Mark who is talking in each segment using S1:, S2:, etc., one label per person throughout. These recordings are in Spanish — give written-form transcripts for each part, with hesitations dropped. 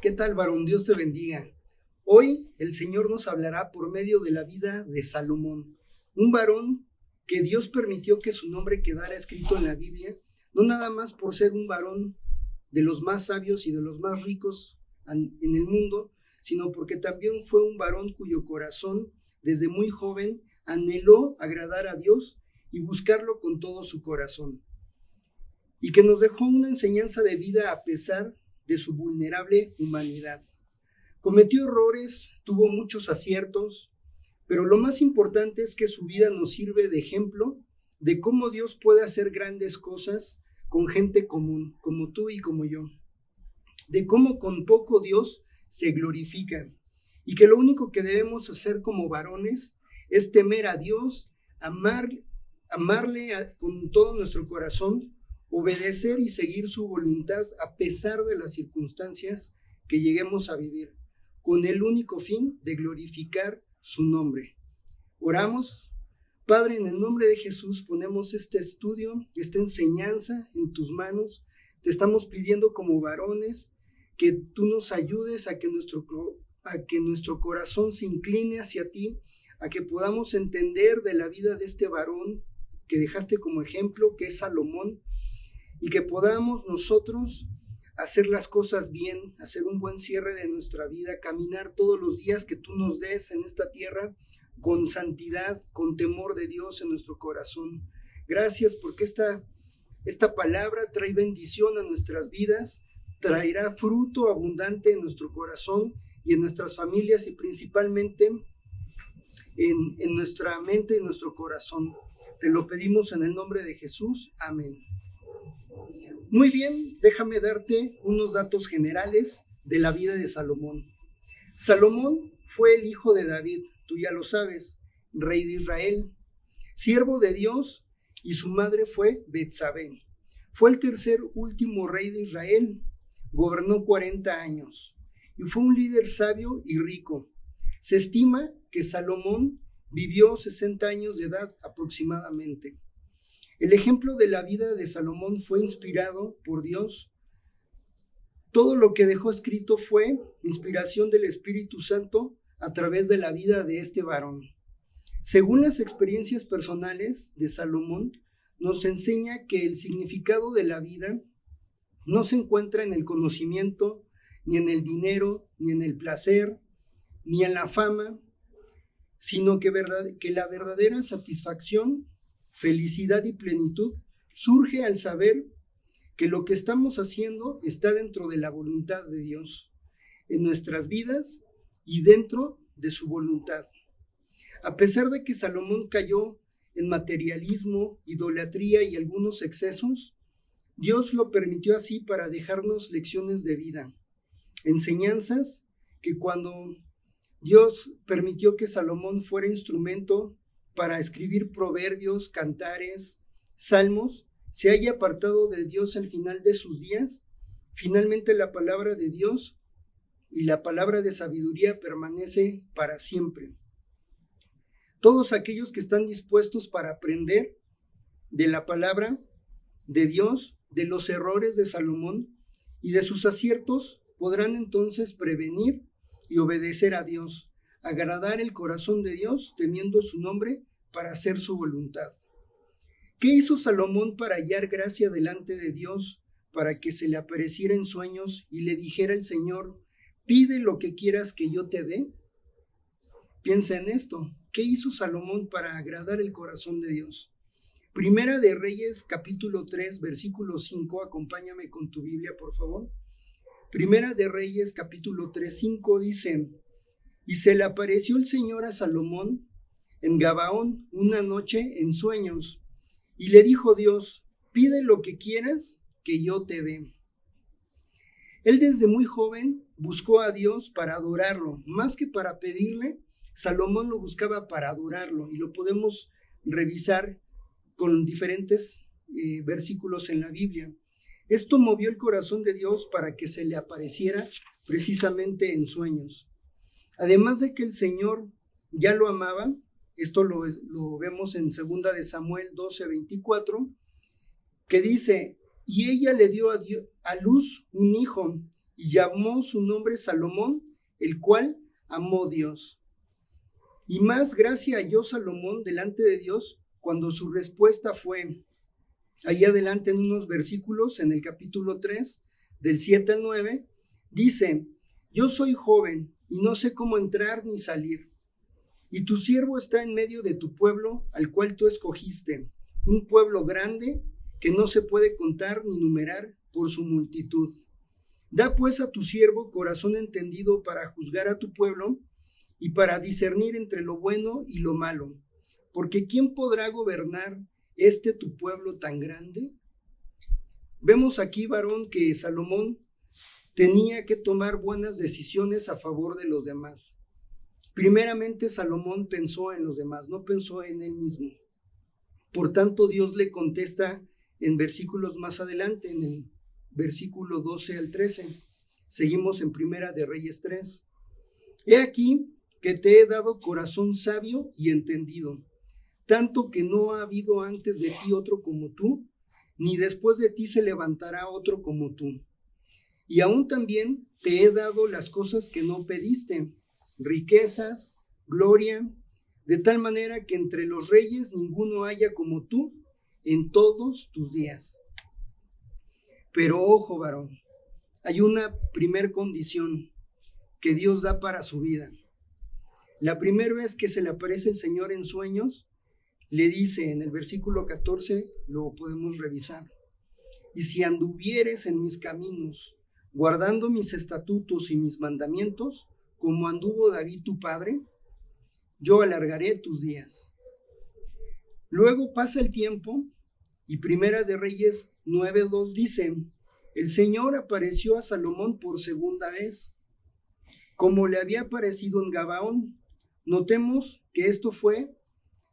S1: ¿Qué tal, varón? Dios te bendiga. Hoy el Señor nos hablará por medio de la vida de Salomón, un varón que Dios permitió que su nombre quedara escrito en la Biblia, no nada más por ser un varón de los más sabios y de los más ricos en el mundo, sino porque también fue un varón cuyo corazón, desde muy joven, anheló agradar a Dios y buscarlo con todo su corazón, y que nos dejó una enseñanza de vida a pesar de su vulnerable humanidad. Cometió errores, tuvo muchos aciertos, pero lo más importante es que su vida nos sirve de ejemplo de cómo Dios puede hacer grandes cosas con gente común, como tú y como yo, de cómo con poco Dios se glorifica, y que lo único que debemos hacer como varones es temer a Dios, amarle con todo nuestro corazón, obedecer y seguir su voluntad a pesar de las circunstancias que lleguemos a vivir, con el único fin de glorificar su nombre. Oramos. Padre, en el nombre de Jesús ponemos este estudio, esta enseñanza en tus manos. Te estamos pidiendo como varones que tú nos ayudes a que nuestro corazón se incline hacia ti, a que podamos entender de la vida de este varón que dejaste como ejemplo, que es Salomón, y que podamos nosotros hacer las cosas bien, hacer un buen cierre de nuestra vida, caminar todos los días que tú nos des en esta tierra con santidad, con temor de Dios en nuestro corazón. Gracias porque esta palabra trae bendición a nuestras vidas, traerá fruto abundante en nuestro corazón y en nuestras familias y principalmente en nuestra mente y en nuestro corazón. Te lo pedimos en el nombre de Jesús. Amén. Muy bien, déjame darte unos datos generales de la vida de Salomón. Salomón fue el hijo de David, tú ya lo sabes, rey de Israel, siervo de Dios, y su madre fue Betsabé. Fue el tercer último rey de Israel, gobernó 40 años y fue un líder sabio y rico. Se estima que Salomón vivió 60 años de edad aproximadamente. El ejemplo de la vida de Salomón fue inspirado por Dios. Todo lo que dejó escrito fue inspiración del Espíritu Santo a través de la vida de este varón. Según las experiencias personales de Salomón, nos enseña que el significado de la vida no se encuentra en el conocimiento, ni en el dinero, ni en el placer, ni en la fama, sino que la verdadera satisfacción, felicidad y plenitud surge al saber que lo que estamos haciendo está dentro de la voluntad de Dios, en nuestras vidas y dentro de su voluntad. A pesar de que Salomón cayó en materialismo, idolatría y algunos excesos, Dios lo permitió así para dejarnos lecciones de vida, enseñanzas que cuando Dios permitió que Salomón fuera instrumento para escribir proverbios, cantares, salmos, se haya apartado de Dios al final de sus días, finalmente la palabra de Dios y la palabra de sabiduría permanece para siempre. Todos aquellos que están dispuestos para aprender de la palabra de Dios, de los errores de Salomón y de sus aciertos, podrán entonces prevenir y obedecer a Dios, agradar el corazón de Dios, temiendo su nombre para hacer su voluntad. ¿Qué hizo Salomón para hallar gracia delante de Dios, para que se le apareciera en sueños y le dijera el Señor, pide lo que quieras que yo te dé? Piensa en esto. ¿Qué hizo Salomón para agradar el corazón de Dios? Primera de Reyes, capítulo 3, versículo 5. Acompáñame con tu Biblia, por favor. Primera de Reyes, capítulo 3, 5 dice, y se le apareció el Señor a Salomón en Gabaón una noche en sueños, y le dijo Dios, pide lo que quieras que yo te dé. Él desde muy joven buscó a Dios para adorarlo, más que para pedirle. Salomón lo buscaba para adorarlo, y lo podemos revisar con diferentes versículos en la Biblia. Esto movió el corazón de Dios para que se le apareciera precisamente en sueños. Además de que el Señor ya lo amaba, esto lo vemos en 2 de Samuel 12:24, que dice, y ella le dio a luz un hijo, y llamó su nombre Salomón, el cual amó Dios. Y más gracia halló Salomón delante de Dios cuando su respuesta fue, ahí adelante en unos versículos, en el capítulo 3, del 7 al 9, dice, yo soy joven y no sé cómo entrar ni salir, y tu siervo está en medio de tu pueblo al cual tú escogiste, un pueblo grande que no se puede contar ni numerar por su multitud. Da pues a tu siervo corazón entendido para juzgar a tu pueblo y para discernir entre lo bueno y lo malo, porque ¿quién podrá gobernar tu pueblo tan grande? Vemos aquí, varón, que Salomón tenía que tomar buenas decisiones a favor de los demás. Primeramente, Salomón pensó en los demás, no pensó en él mismo. Por tanto, Dios le contesta en versículos más adelante, en el versículo 12 al 13. Seguimos en Primera de Reyes 3. He aquí que te he dado corazón sabio y entendido, tanto que no ha habido antes de ti otro como tú, ni después de ti se levantará otro como tú. Y aún también te he dado las cosas que no pediste, riquezas, gloria, de tal manera que entre los reyes ninguno haya como tú en todos tus días. Pero ojo, varón, hay una primer condición que Dios da para su vida. La primera vez que se le aparece el Señor en sueños, le dice en el versículo 14, lo podemos revisar, y si anduvieres en mis caminos, guardando mis estatutos y mis mandamientos, como anduvo David tu padre, yo alargaré tus días. Luego pasa el tiempo y Primera de Reyes 9:2 dice, el Señor apareció a Salomón por segunda vez, como le había aparecido en Gabaón. Notemos que esto fue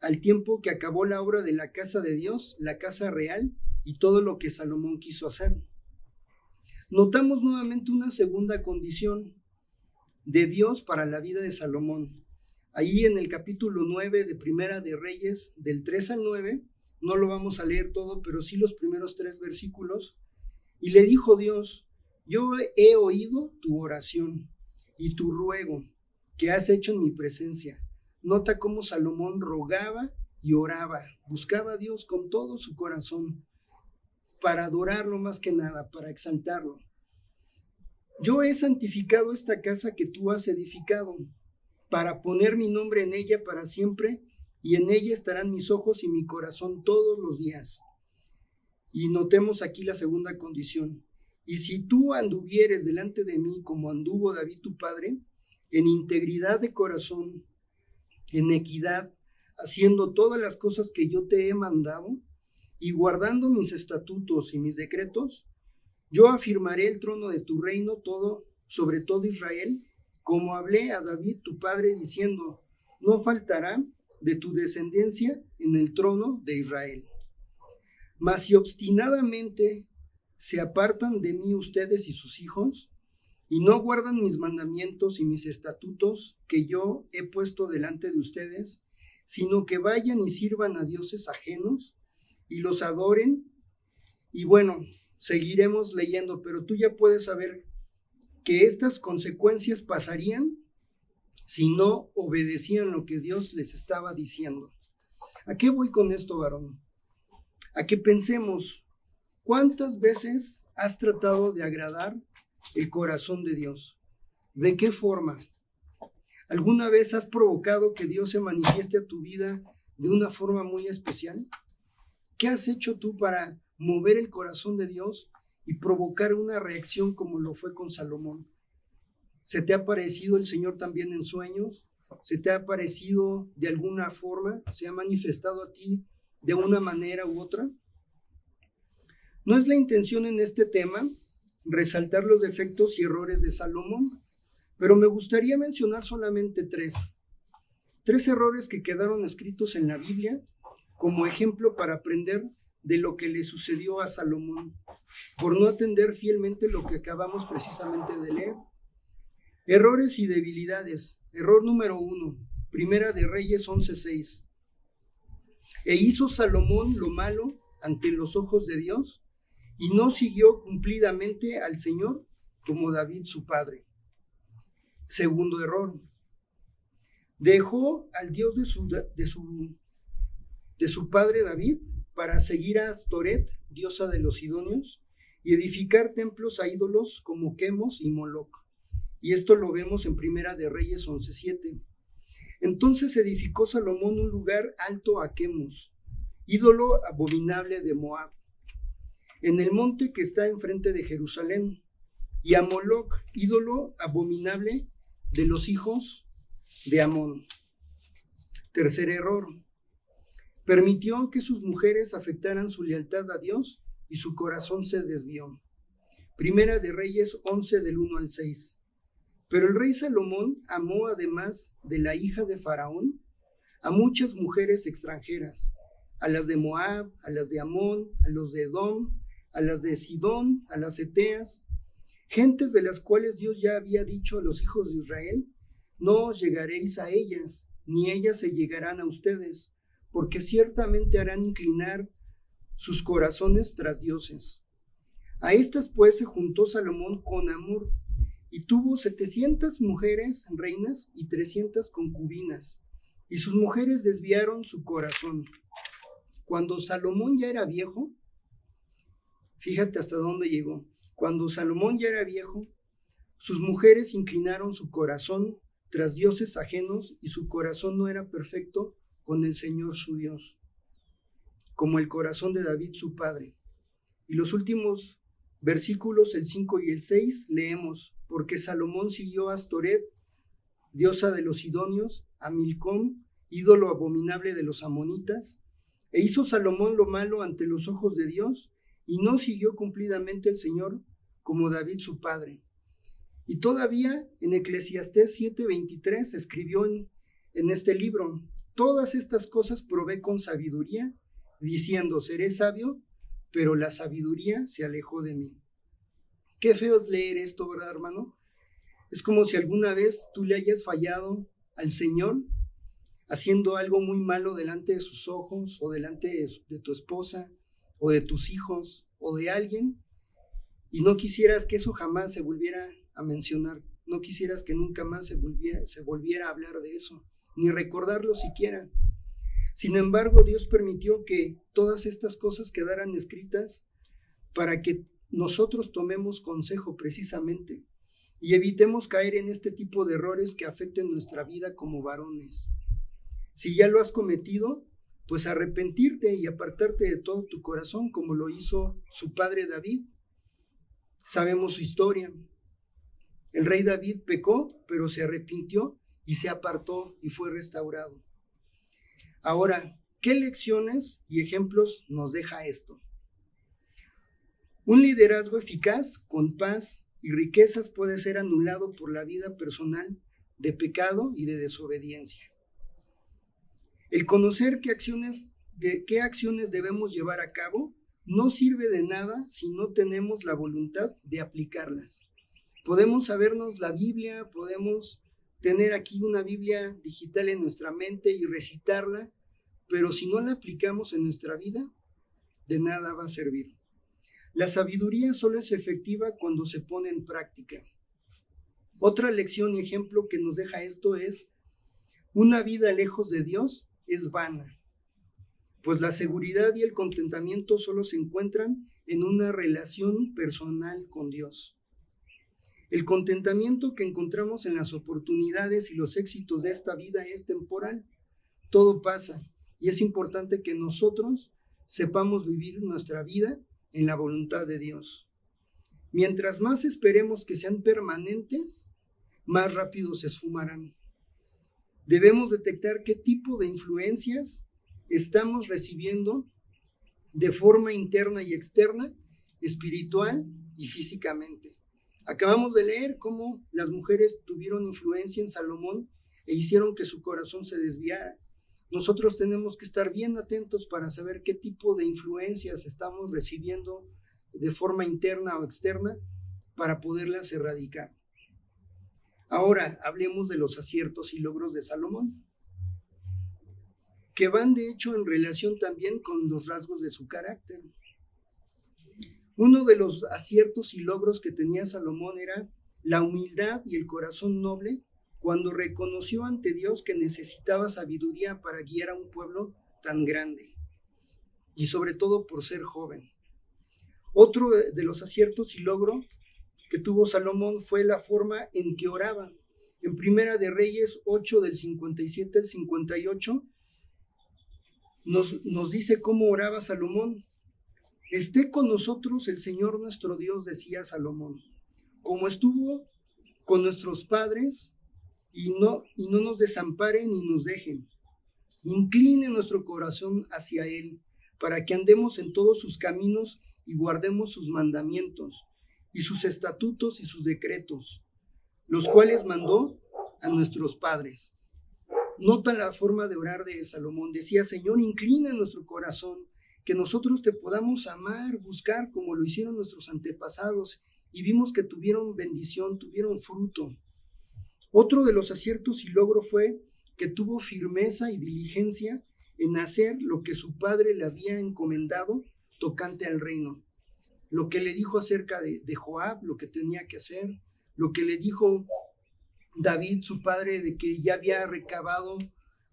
S1: al tiempo que acabó la obra de la casa de Dios, la casa real y todo lo que Salomón quiso hacer. Notamos nuevamente una segunda condición de Dios para la vida de Salomón. Ahí en el capítulo 9 de Primera de Reyes, del 3 al 9, no lo vamos a leer todo, pero sí los primeros 3 versículos. Y le dijo Dios, yo he oído tu oración y tu ruego que has hecho en mi presencia. Nota cómo Salomón rogaba y oraba, buscaba a Dios con todo su corazón, para adorarlo más que nada, para exaltarlo. Yo he santificado esta casa que tú has edificado, para poner mi nombre en ella para siempre, y en ella estarán mis ojos y mi corazón todos los días. Y notemos aquí la segunda condición. Y si tú anduvieres delante de mí como anduvo David tu padre, en integridad de corazón, en equidad, haciendo todas las cosas que yo te he mandado, y guardando mis estatutos y mis decretos, yo afirmaré el trono de tu reino sobre todo Israel, como hablé a David tu padre, diciendo, no faltará de tu descendencia en el trono de Israel. Mas si obstinadamente se apartan de mí ustedes y sus hijos, y no guardan mis mandamientos y mis estatutos que yo he puesto delante de ustedes, sino que vayan y sirvan a dioses ajenos y los adoren. Y bueno, seguiremos leyendo, pero tú ya puedes saber que estas consecuencias pasarían si no obedecían lo que Dios les estaba diciendo. ¿A qué voy con esto, varón? A que pensemos, ¿cuántas veces has tratado de agradar el corazón de Dios? ¿De qué forma? ¿Alguna vez has provocado que Dios se manifieste a tu vida de una forma muy especial? ¿Qué has hecho tú para mover el corazón de Dios y provocar una reacción como lo fue con Salomón? ¿Se te ha aparecido el Señor también en sueños? ¿Se te ha aparecido de alguna forma? ¿Se ha manifestado a ti de una manera u otra? No es la intención en este tema resaltar los defectos y errores de Salomón, pero me gustaría mencionar solamente 3 errores que quedaron escritos en la Biblia como ejemplo para aprender de lo que le sucedió a Salomón, por no atender fielmente lo que acabamos precisamente de leer. Errores y debilidades. Error número 1, Primera de Reyes 11:6. E hizo Salomón lo malo ante los ojos de Dios, y no siguió cumplidamente al Señor como David su padre. Segundo error. Dejó al Dios de su padre David para seguir a Astoret, diosa de los sidonios, y edificar templos a ídolos como Quemos y Moloc. Y esto lo vemos en Primera de Reyes 11:7. Entonces edificó Salomón un lugar alto a Quemos, ídolo abominable de Moab, en el monte que está enfrente de Jerusalén, y a Moloc, ídolo abominable de los hijos de Amón. Tercer error. Permitió que sus mujeres afectaran su lealtad a Dios y su corazón se desvió. Primera de Reyes 11 del 1 al 6. Pero el rey Salomón amó, además de la hija de Faraón, a muchas mujeres extranjeras, a las de Moab, a las de Amón, a los de Edom, a las de Sidón, a las Eteas, gentes de las cuales Dios ya había dicho a los hijos de Israel: no os llegaréis a ellas, ni ellas se llegarán a ustedes, porque ciertamente harán inclinar sus corazones tras dioses. A estas pues se juntó Salomón con amor, y tuvo 700 mujeres reinas y 300 concubinas, y sus mujeres desviaron su corazón. Cuando Salomón ya era viejo, fíjate hasta dónde llegó, cuando Salomón ya era viejo, sus mujeres inclinaron su corazón tras dioses ajenos, y su corazón no era perfecto con el Señor su Dios, como el corazón de David su padre. Y los últimos versículos, el 5 y el 6, leemos: porque Salomón siguió a Astoret, diosa de los sidonios, a Milcom, ídolo abominable de los amonitas, e hizo Salomón lo malo ante los ojos de Dios, y no siguió cumplidamente el Señor como David su padre. Y todavía en Eclesiastés 7:23 escribió en este libro: todas estas cosas probé con sabiduría, diciendo: seré sabio, pero la sabiduría se alejó de mí. Qué feo es leer esto, ¿verdad, hermano? Es como si alguna vez tú le hayas fallado al Señor haciendo algo muy malo delante de sus ojos, o delante de tu esposa, o de tus hijos, o de alguien, y no quisieras que eso jamás se volviera a mencionar, no quisieras que nunca más se volviera a hablar de eso, ni recordarlo siquiera. Sin embargo, Dios permitió que todas estas cosas quedaran escritas para que nosotros tomemos consejo precisamente y evitemos caer en este tipo de errores que afecten nuestra vida como varones. Si ya lo has cometido, pues arrepentirte y apartarte de todo tu corazón, como lo hizo su padre David. Sabemos su historia. El rey David pecó, pero se arrepintió y se apartó y fue restaurado. Ahora, ¿qué lecciones y ejemplos nos deja esto? Un liderazgo eficaz, con paz y riquezas, puede ser anulado por la vida personal de pecado y de desobediencia. El conocer qué acciones debemos llevar a cabo no sirve de nada si no tenemos la voluntad de aplicarlas. Podemos sabernos la Biblia, podemos tener aquí una Biblia digital en nuestra mente y recitarla, pero si no la aplicamos en nuestra vida, de nada va a servir. La sabiduría solo es efectiva cuando se pone en práctica. Otra lección y ejemplo que nos deja esto es: una vida lejos de Dios es vana, pues la seguridad y el contentamiento solo se encuentran en una relación personal con Dios. El contentamiento que encontramos en las oportunidades y los éxitos de esta vida es temporal. Todo pasa, y es importante que nosotros sepamos vivir nuestra vida en la voluntad de Dios. Mientras más esperemos que sean permanentes, más rápido se esfumarán. Debemos detectar qué tipo de influencias estamos recibiendo de forma interna y externa, espiritual y físicamente. Acabamos de leer cómo las mujeres tuvieron influencia en Salomón e hicieron que su corazón se desviara. Nosotros tenemos que estar bien atentos para saber qué tipo de influencias estamos recibiendo de forma interna o externa para poderlas erradicar. Ahora hablemos de los aciertos y logros de Salomón, que van de hecho en relación también con los rasgos de su carácter. Uno de los aciertos y logros que tenía Salomón era la humildad y el corazón noble cuando reconoció ante Dios que necesitaba sabiduría para guiar a un pueblo tan grande, y sobre todo por ser joven. Otro de los aciertos y logro que tuvo Salomón fue la forma en que oraba. En Primera de Reyes 8, del 57 al 58, nos dice cómo oraba Salomón. Esté con nosotros el Señor nuestro Dios, decía Salomón, como estuvo con nuestros padres, y no nos desampare ni nos dejen. Incline nuestro corazón hacia Él, para que andemos en todos sus caminos y guardemos sus mandamientos, y sus estatutos y sus decretos, los cuales mandó a nuestros padres. Nota la forma de orar de Salomón. Decía: Señor, inclina nuestro corazón, que nosotros te podamos amar, buscar como lo hicieron nuestros antepasados, y vimos que tuvieron bendición, tuvieron fruto. Otro de los aciertos y logro fue que tuvo firmeza y diligencia en hacer lo que su padre le había encomendado tocante al reino. Lo que le dijo acerca de Joab, lo que tenía que hacer, lo que le dijo David, su padre, de que ya había recabado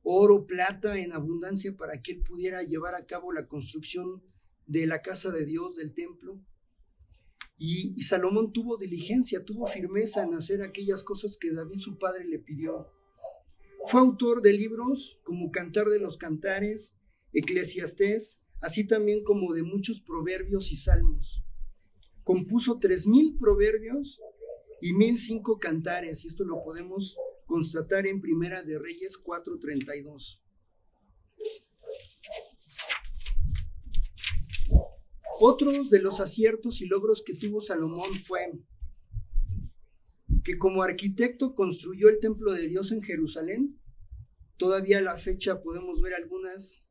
S1: oro, plata en abundancia para que él pudiera llevar a cabo la construcción de la casa de Dios, del templo. Y Salomón tuvo diligencia, tuvo firmeza en hacer aquellas cosas que David, su padre, le pidió. Fue autor de libros como Cantar de los Cantares, Eclesiastés, así también como de muchos proverbios y salmos. Compuso 3,000 proverbios y 1,005 cantares, y esto lo podemos constatar en Primera de Reyes 4:32. Otro de los aciertos y logros que tuvo Salomón fue que como arquitecto construyó el templo de Dios en Jerusalén. Todavía a la fecha podemos ver algunas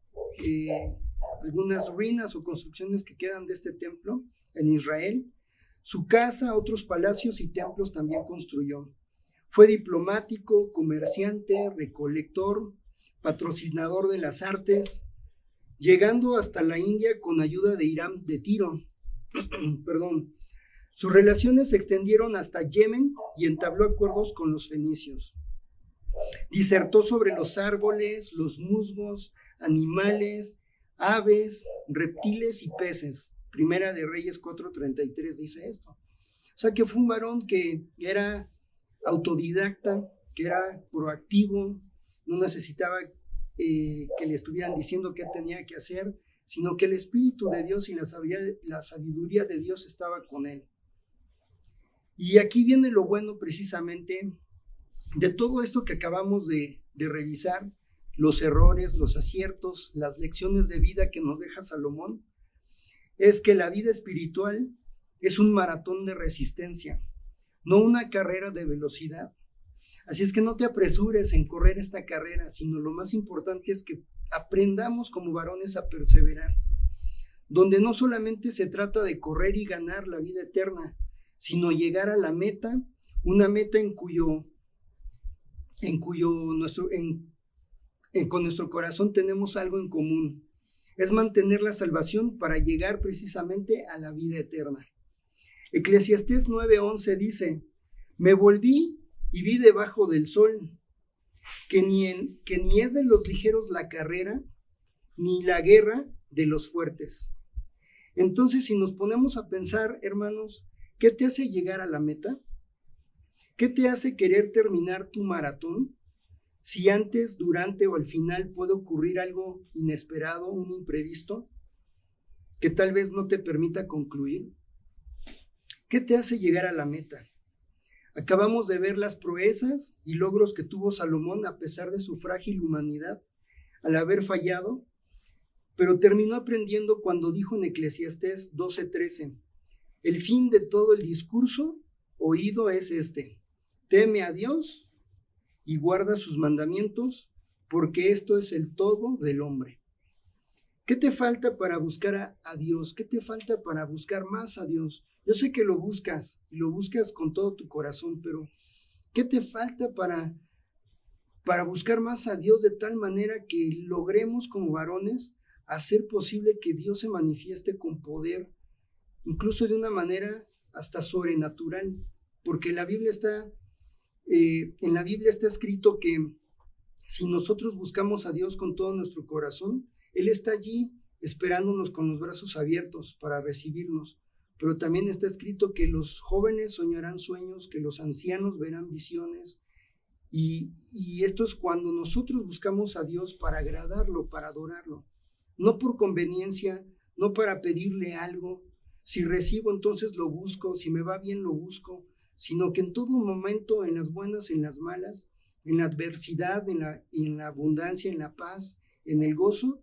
S1: ruinas o construcciones que quedan de este templo en Israel. Su casa, otros palacios y templos también construyó. Fue diplomático, comerciante, recolector, patrocinador de las artes, llegando hasta la India con ayuda de Hiram de Tiro. Sus relaciones se extendieron hasta Yemen y entabló acuerdos con los fenicios. Disertó sobre los árboles, los musgos, animales, aves, reptiles y peces. Primera de Reyes 4:33 dice esto. O sea que fue un varón que era autodidacta, que era proactivo, no necesitaba que le estuvieran diciendo qué tenía que hacer, sino que el Espíritu de Dios y la sabiduría de Dios estaba con él. Y aquí viene lo bueno precisamente de todo esto que acabamos de revisar, los errores, los aciertos, las lecciones de vida que nos deja Salomón, es que la vida espiritual es un maratón de resistencia, no una carrera de velocidad. Así es que no te apresures en correr esta carrera, sino lo más importante es que aprendamos como varones a perseverar, donde no solamente se trata de correr y ganar la vida eterna, sino llegar a la meta, una meta con nuestro corazón tenemos algo en común. Es mantener la salvación para llegar precisamente a la vida eterna. Eclesiastés 9:11 dice: me volví y vi debajo del sol que ni es de los ligeros la carrera, ni la guerra de los fuertes. Entonces, si nos ponemos a pensar, hermanos, ¿qué te hace llegar a la meta? ¿Qué te hace querer terminar tu maratón? Si antes, durante o al final puede ocurrir algo inesperado, un imprevisto, que tal vez no te permita concluir. ¿Qué te hace llegar a la meta? Acabamos de ver las proezas y logros que tuvo Salomón a pesar de su frágil humanidad, al haber fallado, pero terminó aprendiendo cuando dijo en Eclesiastés 12:13, el fin de todo el discurso oído es este: teme a Dios y guarda sus mandamientos, porque esto es el todo del hombre. ¿Qué te falta para buscar a Dios? ¿Qué te falta para buscar más a Dios? Yo sé que lo buscas y lo buscas con todo tu corazón, pero ¿qué te falta para buscar más a Dios de tal manera que logremos como varones hacer posible que Dios se manifieste con poder incluso de una manera hasta sobrenatural, porque en la Biblia está escrito que si nosotros buscamos a Dios con todo nuestro corazón, Él está allí esperándonos con los brazos abiertos para recibirnos. Pero también está escrito que los jóvenes soñarán sueños, que los ancianos verán visiones. Y esto es cuando nosotros buscamos a Dios para agradarlo, para adorarlo. No por conveniencia, no para pedirle algo. Si recibo, entonces lo busco. Si me va bien, lo busco. Sino que en todo momento, en las buenas, en las malas, en la adversidad, en la abundancia, en la paz, en el gozo,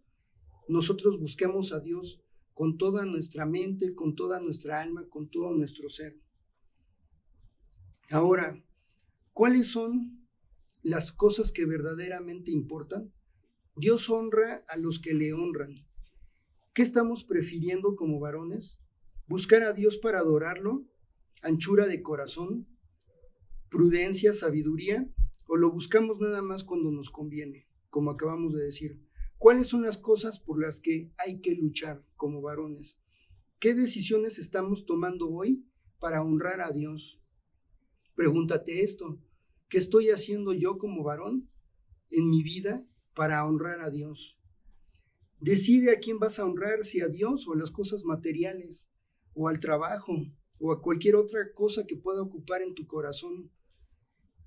S1: nosotros busquemos a Dios con toda nuestra mente, con toda nuestra alma, con todo nuestro ser. Ahora, ¿cuáles son las cosas que verdaderamente importan? Dios honra a los que le honran. ¿Qué estamos prefiriendo como varones? ¿Buscar a Dios para adorarlo? ¿Anchura de corazón? ¿Prudencia, sabiduría? ¿O lo buscamos nada más cuando nos conviene, como acabamos de decir? ¿Cuáles son las cosas por las que hay que luchar como varones? ¿Qué decisiones estamos tomando hoy para honrar a Dios? Pregúntate esto: ¿qué estoy haciendo yo como varón en mi vida para honrar a Dios? Decide a quién vas a honrar, si a Dios o a las cosas materiales, o al trabajo, o a cualquier otra cosa que pueda ocupar en tu corazón.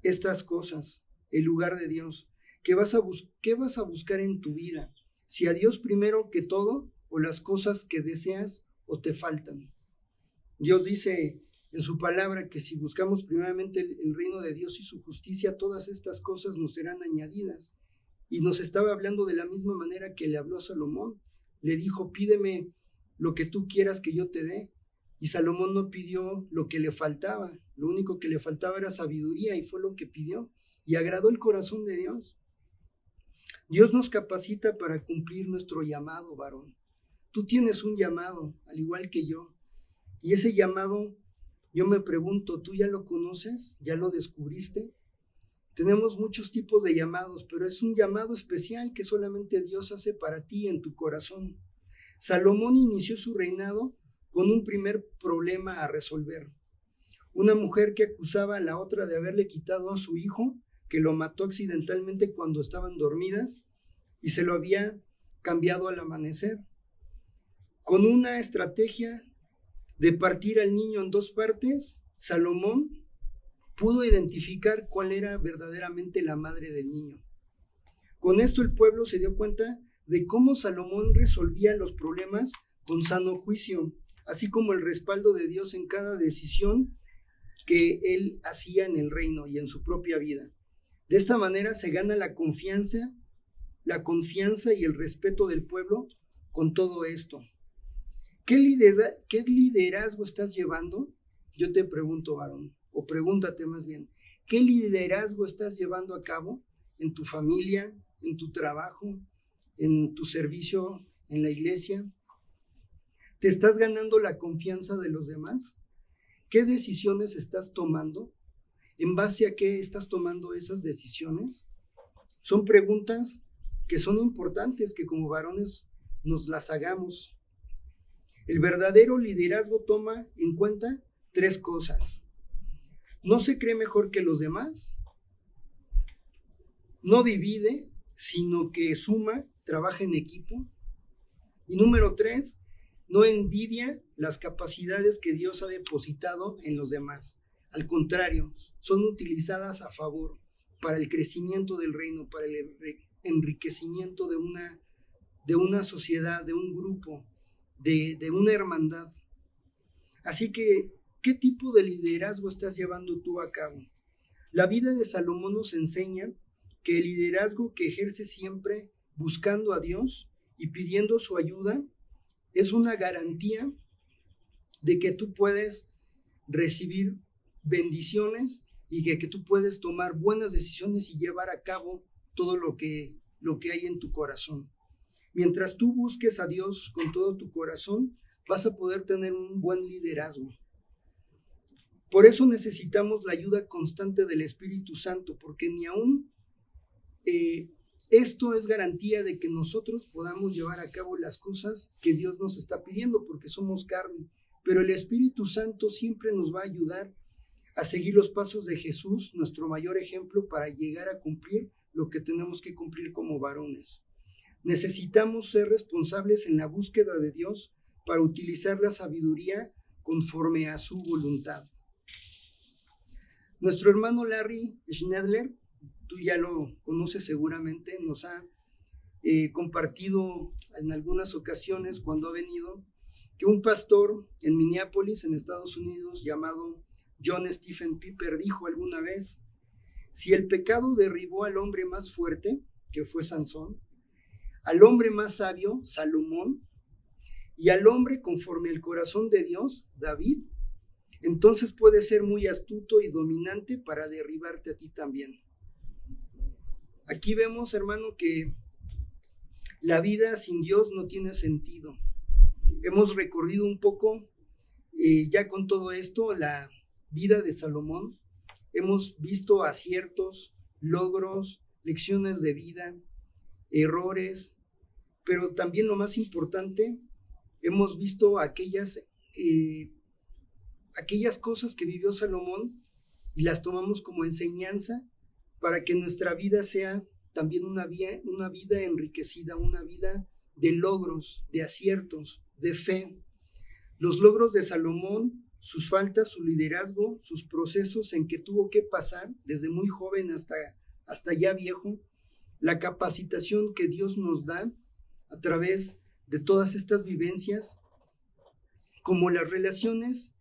S1: Estas cosas, el lugar de Dios. ¿Qué vas a buscar en tu vida? Si a Dios primero que todo, o las cosas que deseas o te faltan. Dios dice en su palabra que si buscamos primeramente el reino de Dios y su justicia, todas estas cosas nos serán añadidas. Y nos estaba hablando de la misma manera que le habló a Salomón. Le dijo: pídeme lo que tú quieras que yo te dé. Y Salomón no pidió lo que le faltaba. Lo único que le faltaba era sabiduría, y fue lo que pidió. Y agradó el corazón de Dios. Dios nos capacita para cumplir nuestro llamado, varón. Tú tienes un llamado, al igual que yo. Y ese llamado, yo me pregunto, ¿tú ya lo conoces? ¿Ya lo descubriste? Tenemos muchos tipos de llamados, pero es un llamado especial que solamente Dios hace para ti en tu corazón. Salomón inició su reinado con un primer problema a resolver. Una mujer que acusaba a la otra de haberle quitado a su hijo, que lo mató accidentalmente cuando estaban dormidas, y se lo había cambiado al amanecer. Con una estrategia de partir al niño en dos partes, Salomón pudo identificar cuál era verdaderamente la madre del niño. Con esto el pueblo se dio cuenta de cómo Salomón resolvía los problemas con sano juicio, así como el respaldo de Dios en cada decisión que él hacía en el reino y en su propia vida. De esta manera se gana la confianza y el respeto del pueblo con todo esto. ¿Qué liderazgo estás llevando? Yo te pregunto, varón, o pregúntate más bien, ¿qué liderazgo estás llevando a cabo en tu familia, en tu trabajo, en tu servicio en la iglesia? ¿Te estás ganando la confianza de los demás? ¿Qué decisiones estás tomando? ¿En base a qué estás tomando esas decisiones? Son preguntas que son importantes que como varones nos las hagamos. El verdadero liderazgo toma en cuenta 3 cosas. No se cree mejor que los demás, no divide, sino que suma, trabaja en equipo. Y número 3, no envidia las capacidades que Dios ha depositado en los demás. Al contrario, son utilizadas a favor para el crecimiento del reino, para el enriquecimiento de una sociedad, de un grupo, de una hermandad. Así que, ¿qué tipo de liderazgo estás llevando tú a cabo? La vida de Salomón nos enseña que el liderazgo que ejerce siempre buscando a Dios y pidiendo su ayuda es una garantía de que tú puedes recibir bendiciones y que tú puedes tomar buenas decisiones y llevar a cabo todo lo que hay en tu corazón. Mientras tú busques a Dios con todo tu corazón, vas a poder tener un buen liderazgo. Por eso necesitamos la ayuda constante del Espíritu Santo, porque ni aún esto es garantía de que nosotros podamos llevar a cabo las cosas que Dios nos está pidiendo, porque somos carne. pero el Espíritu Santo siempre nos va a ayudar a seguir los pasos de Jesús, nuestro mayor ejemplo, para llegar a cumplir lo que tenemos que cumplir como varones. Necesitamos ser responsables en la búsqueda de Dios para utilizar la sabiduría conforme a su voluntad. Nuestro hermano Larry Schnedler, tú ya lo conoces seguramente, nos ha compartido en algunas ocasiones cuando ha venido que un pastor en Minneapolis, en Estados Unidos, llamado John Stephen Piper, dijo alguna vez: si el pecado derribó al hombre más fuerte, que fue Sansón, al hombre más sabio, Salomón, y al hombre conforme al corazón de Dios, David, entonces puede ser muy astuto y dominante para derribarte a ti también. Aquí vemos, hermano, que la vida sin Dios no tiene sentido. Hemos recorrido un poco, ya con todo esto, la vida de Salomón. Hemos visto aciertos, logros, lecciones de vida, errores, pero también lo más importante, hemos visto aquellas cosas que vivió Salomón y las tomamos como enseñanza para que nuestra vida sea también una vida enriquecida, una vida de logros, de aciertos, de fe. Los logros de Salomón, sus faltas, su liderazgo, sus procesos en que tuvo que pasar desde muy joven hasta ya viejo, la capacitación que Dios nos da a través de todas estas vivencias, cómo las relaciones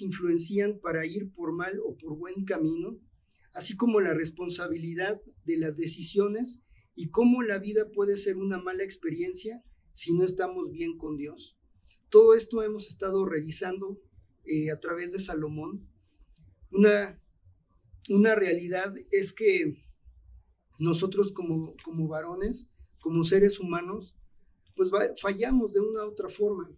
S1: influencian para ir por mal o por buen camino, así como la responsabilidad de las decisiones y cómo la vida puede ser una mala experiencia si no estamos bien con Dios. Todo esto hemos estado revisando a través de Salomón. Una realidad es que nosotros como varones, como seres humanos, pues fallamos de una u otra forma.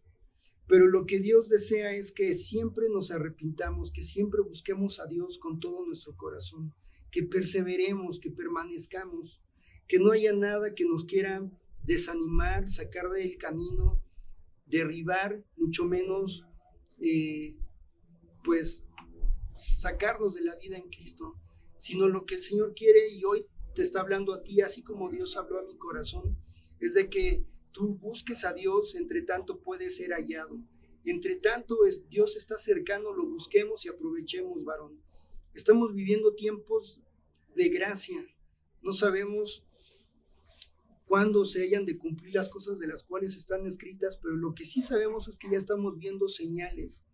S1: Pero lo que Dios desea es que siempre nos arrepintamos, que siempre busquemos a Dios con todo nuestro corazón, que perseveremos, que permanezcamos, que no haya nada que nos quiera desanimar, sacar del camino, derribar, mucho menos pues sacarnos de la vida en Cristo, sino lo que el Señor quiere, y hoy te está hablando a ti, así como Dios habló a mi corazón, es de que tú busques a Dios, entre tanto puede ser hallado. Entre tanto Dios está cercano, lo busquemos y aprovechemos, varón. Estamos viviendo tiempos de gracia. No sabemos cuándo se hayan de cumplir las cosas de las cuales están escritas, pero lo que sí sabemos es que ya estamos viendo señales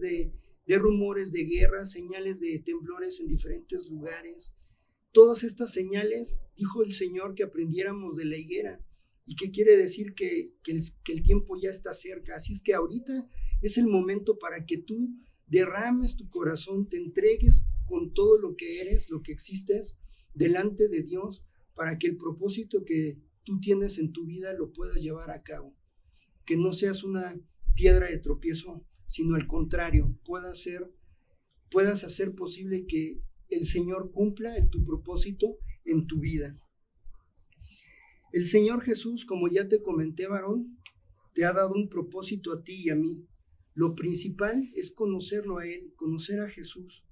S1: de rumores de guerra, señales de temblores en diferentes lugares. Todas estas señales, dijo el Señor, que aprendiéramos de la higuera. ¿Y qué quiere decir? Que el tiempo ya está cerca. Así es que ahorita es el momento para que tú derrames tu corazón, te entregues con todo lo que eres, lo que existes, delante de Dios, para que el propósito que tú tienes en tu vida lo puedas llevar a cabo. Que no seas una piedra de tropiezo, sino al contrario, puedas hacer posible que el Señor cumpla tu propósito en tu vida. El Señor Jesús, como ya te comenté, varón, te ha dado un propósito a ti y a mí. Lo principal es conocerlo a Él, conocer a Jesús,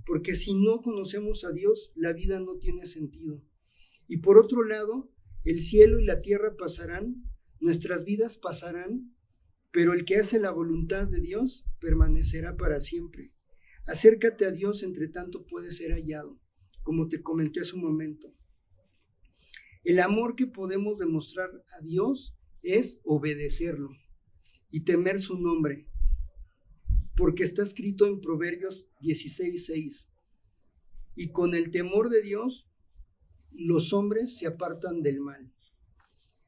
S1: porque si no conocemos a Dios, la vida no tiene sentido. Y por otro lado, el cielo y la tierra pasarán, nuestras vidas pasarán, pero el que hace la voluntad de Dios permanecerá para siempre. Acércate a Dios, entre tanto puede ser hallado, como te comenté hace un momento. El amor que podemos demostrar a Dios es obedecerlo y temer su nombre, porque está escrito en Proverbios 16:6. Y con el temor de Dios, los hombres se apartan del mal.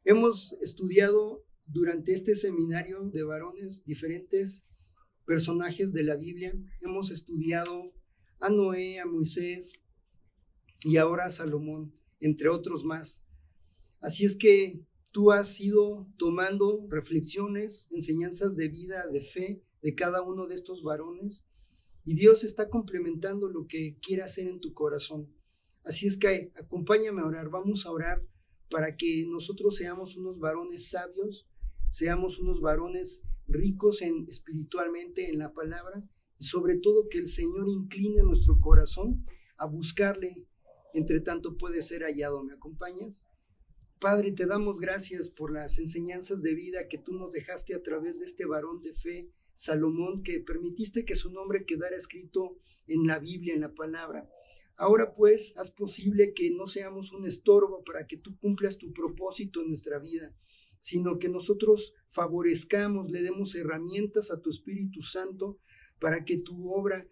S1: Hemos estudiado durante este seminario de varones diferentes personajes de la Biblia. Hemos estudiado a Noé, a Moisés y ahora a Salomón, entre otros más. Así es que tú has ido tomando reflexiones, enseñanzas de vida, de fe de cada uno de estos varones, y Dios está complementando lo que quiere hacer en tu corazón. Así es que acompáñame a orar, vamos a orar para que nosotros seamos unos varones sabios, seamos unos varones ricos espiritualmente en la palabra, y sobre todo que el Señor incline nuestro corazón a buscarle, entre tanto puede ser hallado. ¿Me acompañas? Padre, te damos gracias por las enseñanzas de vida que tú nos dejaste a través de este varón de fe, Salomón, que permitiste que su nombre quedara escrito en la Biblia, en la palabra. Ahora pues, haz posible que no seamos un estorbo para que tú cumplas tu propósito en nuestra vida, sino que nosotros favorezcamos, le demos herramientas a tu Espíritu Santo para que tu obra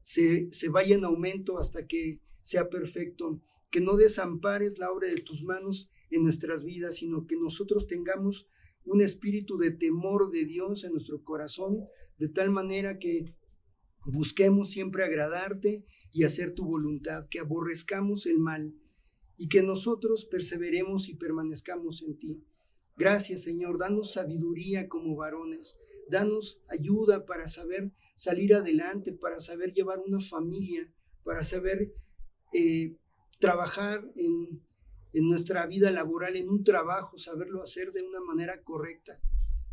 S1: se vaya en aumento hasta que sea perfecto, que no desampares la obra de tus manos en nuestras vidas, sino que nosotros tengamos un espíritu de temor de Dios en nuestro corazón, de tal manera que busquemos siempre agradarte y hacer tu voluntad, que aborrezcamos el mal y que nosotros perseveremos y permanezcamos en ti. Gracias, Señor, danos sabiduría como varones, danos ayuda para saber salir adelante, para saber llevar una familia, para saber trabajar en nuestra vida laboral, en un trabajo, saberlo hacer de una manera correcta.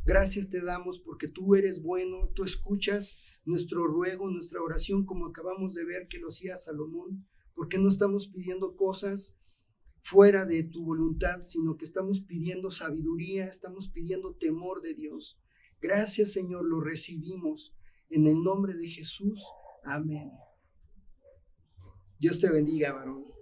S1: Gracias te damos porque tú eres bueno, tú escuchas nuestro ruego, nuestra oración, como acabamos de ver que lo hacía Salomón, porque no estamos pidiendo cosas fuera de tu voluntad, sino que estamos pidiendo sabiduría, estamos pidiendo temor de Dios. Gracias, Señor, lo recibimos en el nombre de Jesús. Amén. Dios te bendiga, varón.